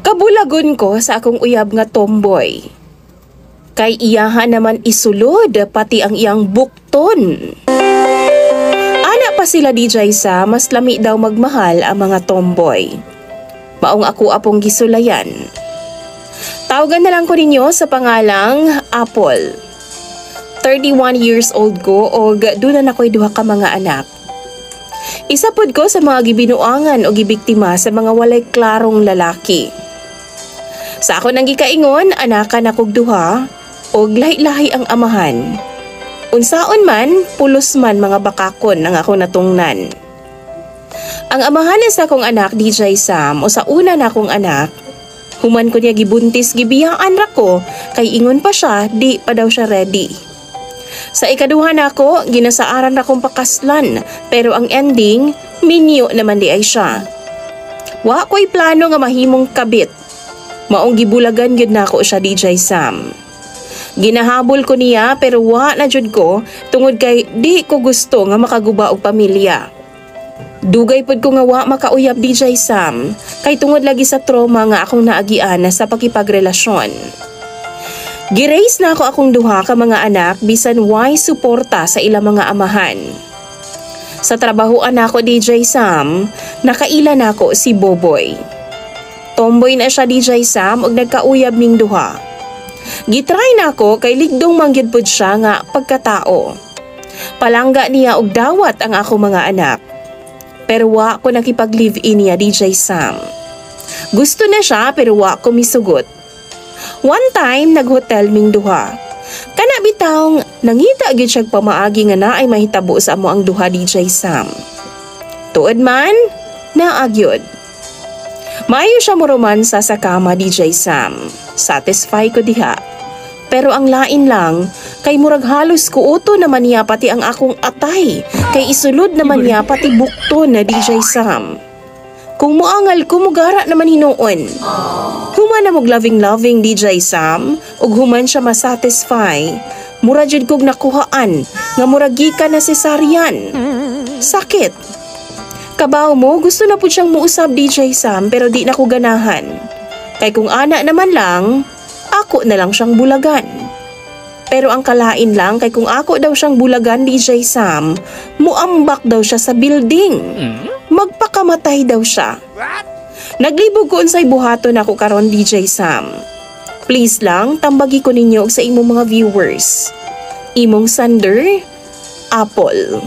Kabulagon ko sa akong uyab nga tomboy. Kay iyahan naman isulod pati ang iyang bukton. Ana pa sila DJ sa mas lami daw magmahal ang mga tomboy. Maong ako apong gisulayan. Tawagan na lang ko ninyo sa pangalang Apple. 31 years old ko o doon na ako'y duha ka mga anak. Isa pod ko sa mga gibinuangan o gibiktima sa mga walay klarong lalaki. Sa ako nang gikaingon, anakan akog duha o lahi-lahi ang amahan. Unsaon man, pulos man mga bakakon ang ako natungnan. Ang amahan sa akong anak, DJ Sam, o sa una na akong anak, human ko niya gibuntis gibiyaan ra ko, kay ingon pa siya, di pa daw siya ready. Sa ikaduha na ako, ginasaaran akong pakaslan, pero ang ending, minyo naman di ay siya. Wa ko'y plano nga mahimong kabit. Maong gibulagan yun na ako siya, DJ Sam. Ginahabol ko niya pero wa na jud ko tungod kay di ko gusto nga makaguba og pamilya. Dugay pod ko nga wa makauyab, DJ Sam, kay tungod lagi sa trauma nga akong naagian sa pakipagrelasyon. Giraise na ako akong duha ka mga anak bisan why suporta sa ilang mga amahan. Sa trabahoan ako, DJ Sam, nakaila na ako si Boboy. Tomboy na siya, DJ Sam, og nagkauyab ning duha. Gitry na ako kay ligdong mangyud pod siya nga pagkatao. Palangga niya og dawat ang ako mga anak. Pero wa ko nakipag-live-in niya, DJ Sam. Gusto na siya pero wa ko misugot. One time nag-hotel ming duha. Kana bitawng nangita gyud siya pamaagi nga naay mahitabo sa amo ang duha, DJ Sam. Tuod man, naagyod. Maayo siya mo romansa sa kama, DJ Sam. Satisfy ko diha. Pero ang lain lang, kay murag halos kuuto naman niya pati ang akong atay. Kay isulod naman niya pati bukto na, DJ Sam. Kung muangal ko, mugara naman hinuon. Human na mog loving DJ Sam, ug human siya masatisfy. Mura jud kog nakuhaan, nga muragika na cesarian. Sakit. Kabaw mo, gusto na po siyang muusab, DJ Sam, pero di na ko ganahan. Kay kung ana naman lang, ako na lang siyang bulagan. Pero ang kalain lang, kay kung ako daw siyang bulagan, DJ Sam, muambak daw siya sa building. Magpakamatay daw siya. Naglibog ko unsay buhaton ako karon, DJ Sam. Please lang, tambagi ko ninyo sa imong mga viewers. Imong Sander, Apple.